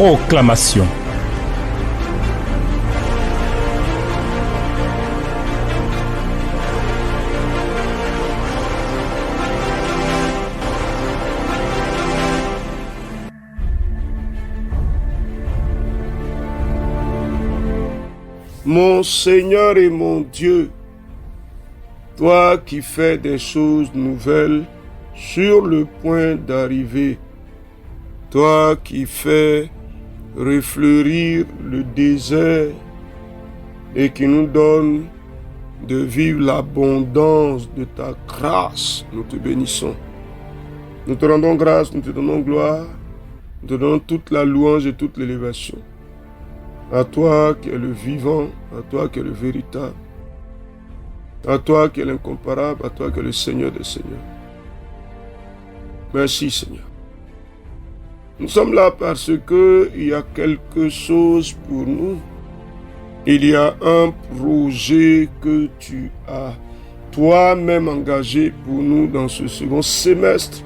Proclamation. Mon Seigneur et mon Dieu, toi qui fais des choses nouvelles sur le point d'arriver, toi qui fais refleurir le désert et qui nous donne de vivre l'abondance de ta grâce, nous te bénissons. Nous te rendons grâce, nous te donnons gloire, nous te donnons toute la louange et toute l'élévation. À toi qui es le vivant, à toi qui es le véritable, à toi qui es l'incomparable, à toi qui es le Seigneur des Seigneurs. Merci Seigneur. Nous sommes là parce qu'il y a quelque chose pour nous. Il y a un projet que tu as toi-même engagé pour nous dans ce second semestre.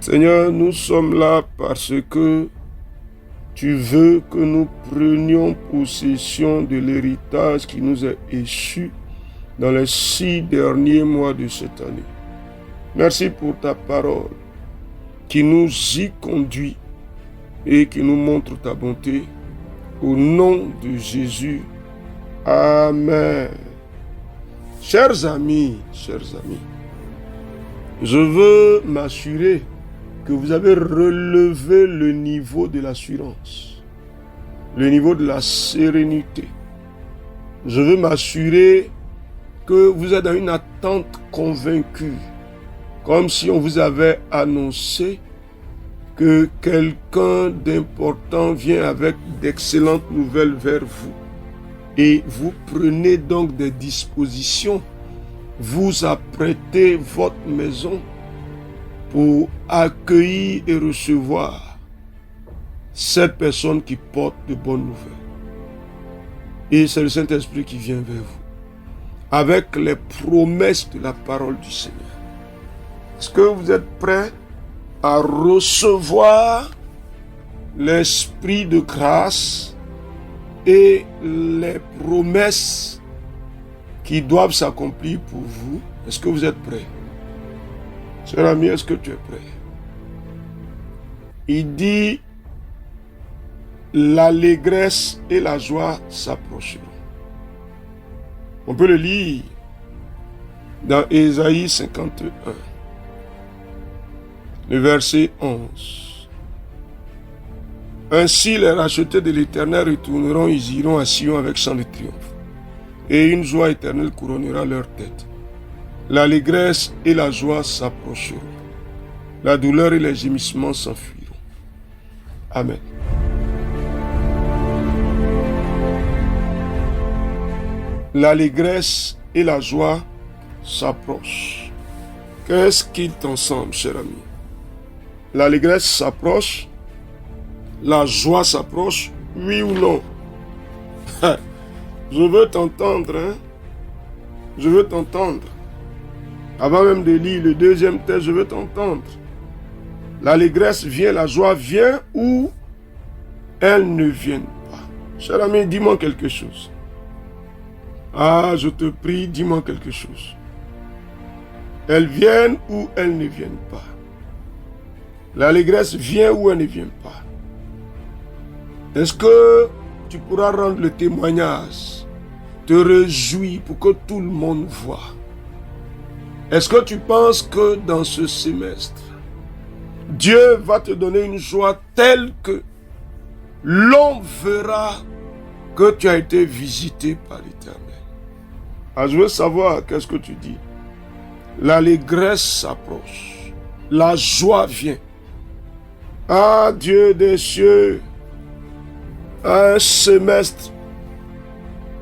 Seigneur, nous sommes là parce que tu veux que nous prenions possession de l'héritage qui nous est échu dans les 6 derniers mois de cette année. Merci pour ta parole qui nous y conduit et qui nous montre ta bonté. Au nom de Jésus. Amen. Chers amis, je veux m'assurer que vous avez relevé le niveau de l'assurance, le niveau de la sérénité. Je veux m'assurer que vous êtes dans une attente convaincue, comme si on vous avait annoncé que quelqu'un d'important vient avec d'excellentes nouvelles vers vous. Et vous prenez donc des dispositions, vous apprêtez votre maison pour accueillir et recevoir cette personne qui porte de bonnes nouvelles. Et c'est le Saint-Esprit qui vient vers vous, avec les promesses de la parole du Seigneur. Est-ce que vous êtes prêts à recevoir l'Esprit de grâce et les promesses qui doivent s'accomplir pour vous? Est-ce que vous êtes prêts? Cher ami, est-ce que tu es prêt? Il dit, l'allégresse et la joie s'approcheront. On peut le lire dans Ésaïe 51, le verset 11. Ainsi les rachetés de l'Éternel retourneront, ils iront à Sion avec chant de triomphe, et une joie éternelle couronnera leur tête. L'allégresse et la joie s'approcheront. La douleur et les gémissements s'enfuiront. Amen. L'allégresse et la joie s'approchent. Qu'est-ce qu'ils ensemble, cher ami? L'allégresse s'approche, la joie s'approche, oui ou non? Je veux t'entendre, hein? Je veux t'entendre. Avant même de lire le deuxième texte, je veux t'entendre. L'allégresse vient, la joie vient ou elles ne viennent pas. Cher ami, dis-moi quelque chose. Ah, je te prie, dis-moi quelque chose. Elles viennent ou elles ne viennent pas. L'allégresse vient ou elle ne vient pas. Est-ce que tu pourras rendre le témoignage, te réjouir pour que tout le monde voit? Est-ce que tu penses que dans ce semestre, Dieu va te donner une joie telle que l'on verra que tu as été visité par l'Éternel? Ah, je veux savoir, qu'est-ce que tu dis? L'allégresse s'approche, la joie vient. Ah, Dieu des cieux, un semestre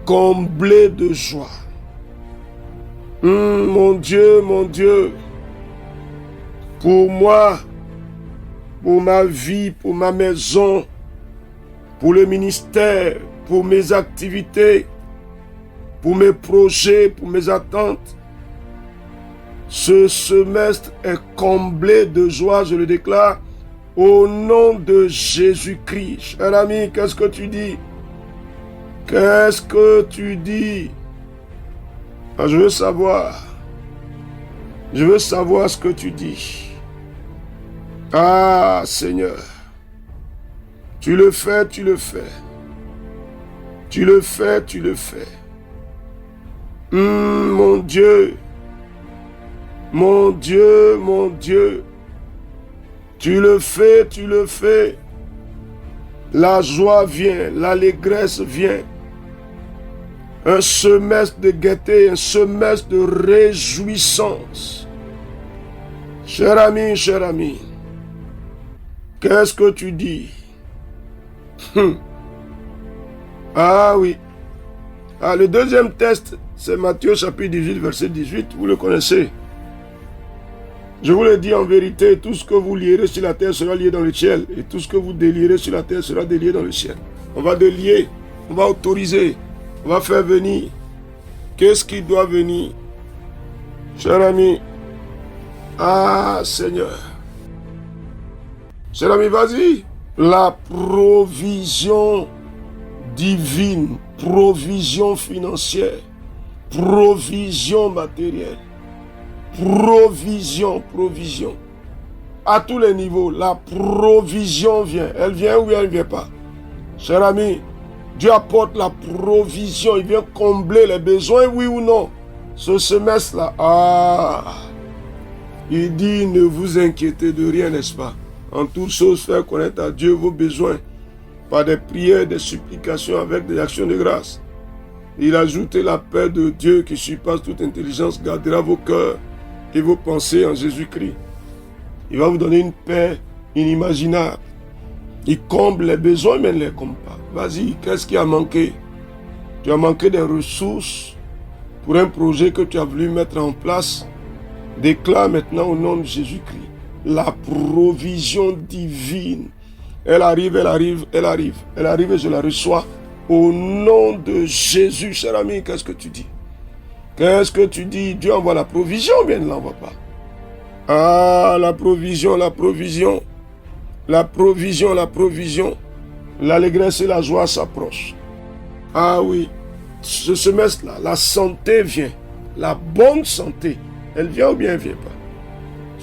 comblé de joie. Mon Dieu, pour moi, pour ma vie, pour ma maison, pour le ministère, pour mes activités, pour mes projets, pour mes attentes, ce semestre est comblé de joie, je le déclare, Au nom de Jésus-Christ. Cher ami, qu'est-ce que tu dis? Qu'est-ce que tu dis? Je veux savoir. Je veux savoir ce que tu dis. Ah, Seigneur. Tu le fais, tu le fais. Tu le fais, tu le fais. Mon Dieu. Mon Dieu, mon Dieu. Tu le fais, tu le fais. La joie vient, l'allégresse vient. Un semestre de gaieté, un semestre de réjouissance. Cher ami, qu'est-ce que tu dis? Ah oui. Le deuxième test, c'est Matthieu chapitre 18, verset 18. Vous le connaissez. Je vous le dis en vérité, tout ce que vous lierez sur la terre sera lié dans le ciel. Et tout ce que vous délierez sur la terre sera délié dans le ciel. On va délier, on va autoriser, on va faire venir. Qu'est-ce qui doit venir? Cher ami, Seigneur. Cher ami, vas-y. La provision divine, provision financière, provision matérielle, provision. À tous les niveaux, la provision vient. Elle vient ou elle ne vient pas. Cher ami, Dieu apporte la provision. Il vient combler les besoins, oui ou non. Ce semestre-là, il dit, ne vous inquiétez de rien, n'est-ce pas? En toute chose, faire connaître à Dieu vos besoins par des prières, des supplications avec des actions de grâce. Il ajoute la paix de Dieu qui surpasse toute intelligence, gardera vos cœurs et vos pensées en Jésus-Christ. Il va vous donner une paix inimaginable. Il comble les besoins, mais il ne les comble pas. Vas-y, qu'est-ce qui a manqué? Tu as manqué des ressources pour un projet que tu as voulu mettre en place. Déclare maintenant au nom de Jésus-Christ la provision divine. Elle arrive et je la reçois au nom de Jésus. Cher ami, qu'est-ce que tu dis? Qu'est-ce que tu dis? Dieu envoie la provision ou bien ne l'envoie pas? La provision. L'allégresse et la joie s'approchent. Oui, ce semestre-là, la santé vient. La bonne santé, elle vient ou bien elle ne vient pas?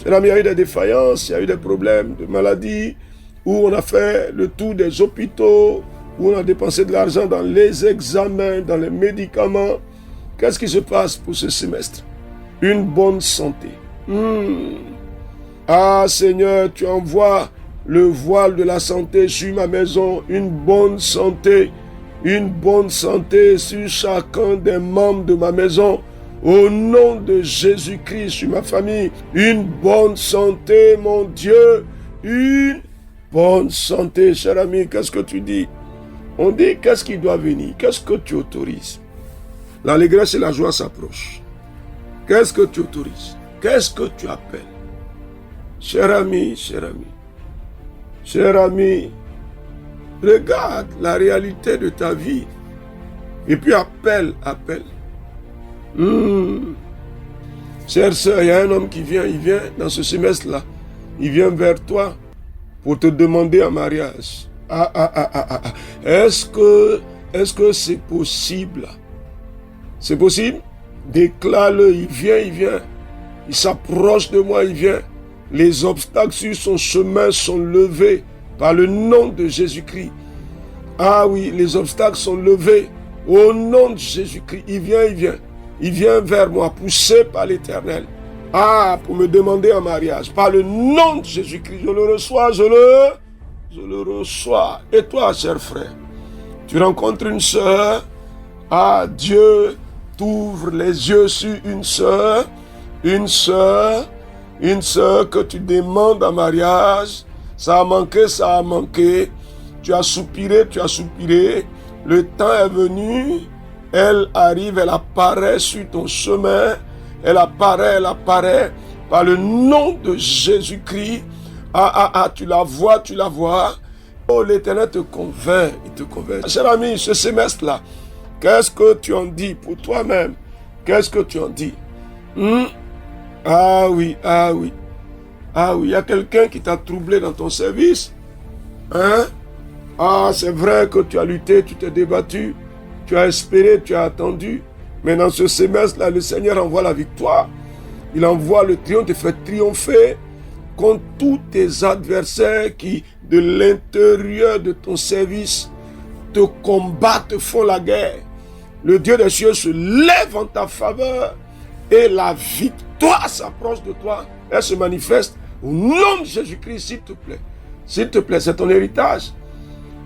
Cher ami, il y a eu des défaillances, il y a eu des problèmes de maladies, où on a fait le tour des hôpitaux, où on a dépensé de l'argent dans les examens, dans les médicaments. Qu'est-ce qui se passe pour ce semestre? Une bonne santé. Seigneur, tu envoies le voile de la santé sur ma maison, une bonne santé sur chacun des membres de ma maison. Au nom de Jésus-Christ, sur ma famille, une bonne santé, mon Dieu, une bonne santé. Cher ami, qu'est-ce que tu dis? On dit, qu'est-ce qui doit venir? Qu'est-ce que tu autorises? L'allégresse et la joie s'approchent. Qu'est-ce que tu autorises? Qu'est-ce que tu appelles? Cher ami, regarde la réalité de ta vie et puis appelle. Chère sœur, il y a un homme qui vient, dans ce semestre-là, il vient vers toi pour te demander en mariage. Est-ce que c'est possible? C'est possible? Déclare-le, il vient. Il s'approche de moi, il vient. Les obstacles sur son chemin sont levés par le nom de Jésus-Christ. Oui, les obstacles sont levés au nom de Jésus-Christ. Il vient. Il vient vers moi, poussé par l'Éternel. Pour me demander en mariage. Par le nom de Jésus-Christ, je le reçois, je le reçois. Et toi, cher frère, tu rencontres une sœur. Dieu t'ouvre les yeux sur une sœur que tu demandes en mariage. Ça a manqué. Tu as soupiré. Le temps est venu. Elle arrive, elle apparaît sur ton chemin. Elle apparaît par le nom de Jésus-Christ. Tu la vois. Oh, l'Éternel te convainc, il te convainc. Cher ami, ce semestre-là, qu'est-ce que tu en dis pour toi-même? Qu'est-ce que tu en dis? Oui. Ah oui, il y a quelqu'un qui t'a troublé dans ton service. Hein? Ah, c'est vrai que tu as lutté, tu t'es débattu, tu as espéré, tu as attendu. Mais dans ce semestre-là, le Seigneur envoie la victoire. Il envoie le triomphe, te fait triompher contre tous tes adversaires qui, de l'intérieur de ton service, te combattent, font la guerre. Le Dieu des cieux se lève en ta faveur et la victoire s'approche de toi. Elle se manifeste au nom de Jésus-Christ, s'il te plaît. S'il te plaît, c'est ton héritage.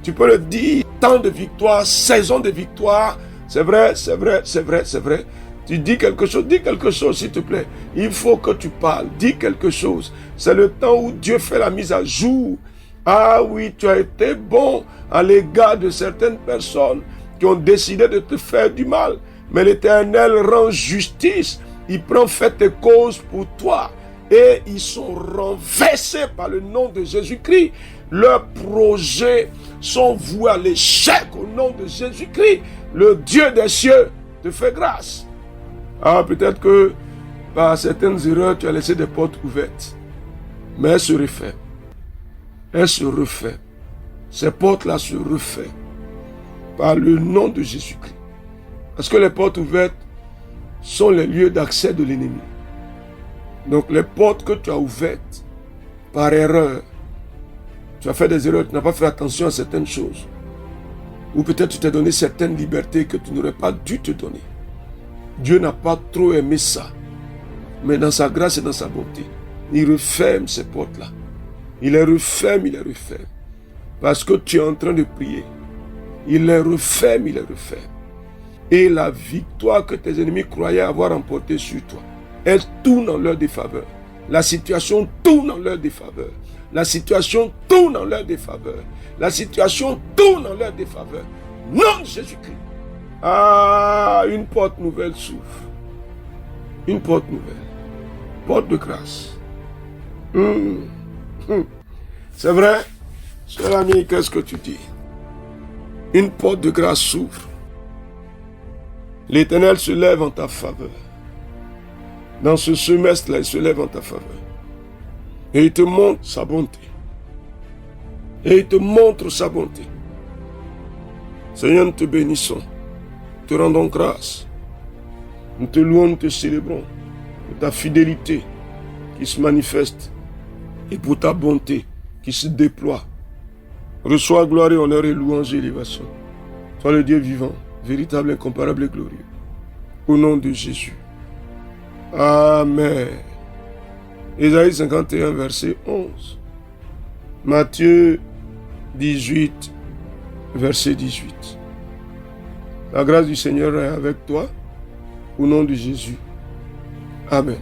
Tu peux le dire, temps de victoire, saison de victoire. C'est vrai, c'est vrai, c'est vrai, c'est vrai. Tu dis quelque chose, s'il te plaît. Il faut que tu parles, dis quelque chose. C'est le temps où Dieu fait la mise à jour. Ah oui, tu as été bon à l'égard de certaines personnes qui ont décidé de te faire du mal. Mais l'Éternel rend justice. Il prend fait et cause pour toi. Et ils sont renversés par le nom de Jésus-Christ. Leurs projets sont voués à l'échec au nom de Jésus-Christ. Le Dieu des cieux te fait grâce. Ah, peut-être que par certaines erreurs, tu as laissé des portes ouvertes. Mais elles se referment. Elles se referment. Ces portes-là se referment par le nom de Jésus-Christ. Parce que les portes ouvertes sont les lieux d'accès de l'ennemi. Donc les portes que tu as ouvertes par erreur, tu as fait des erreurs, tu n'as pas fait attention à certaines choses. Ou peut-être tu t'es donné certaines libertés que tu n'aurais pas dû te donner. Dieu n'a pas trop aimé ça. Mais dans sa grâce et dans sa bonté, il referme ces portes-là. Il les referme, il les referme. Parce que tu es en train de prier. Il les referme, il les referme. Et la victoire que tes ennemis croyaient avoir remportée sur toi, elle tourne en leur défaveur. La situation tourne en leur défaveur. La situation tourne en leur défaveur. La situation tourne en leur défaveur. Nom de Jésus-Christ. Ah, une porte nouvelle s'ouvre. Une porte nouvelle. Porte de grâce. C'est vrai? Cher ami, qu'est-ce que tu dis? Une porte de grâce s'ouvre. L'Éternel se lève en ta faveur. Dans ce semestre-là, il se lève en ta faveur. Et il te montre sa bonté. Et il te montre sa bonté. Seigneur, nous te bénissons. Nous te rendons grâce. Nous te louons, nous te célébrons. Pour ta fidélité qui se manifeste. Et pour ta bonté qui se déploie. Reçois gloire et honneur et louange et élévation. Sois le Dieu vivant, véritable, incomparable et glorieux. Au nom de Jésus. Amen. Ésaïe 51, verset 11. Matthieu 18, verset 18. La grâce du Seigneur est avec toi. Au nom de Jésus. Amen.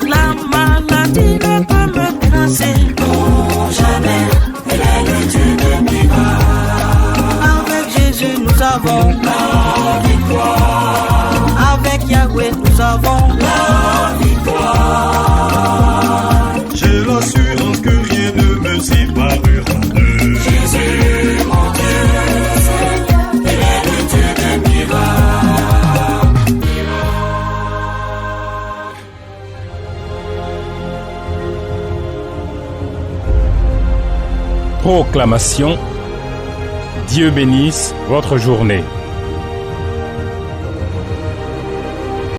La maladie ne peut me terrasser. nous avons la victoire. J'ai l'assurance que rien ne me séparera de Jésus, mon Dieu. Il est le Dieu de miracles. Proclamation. Dieu bénisse votre journée.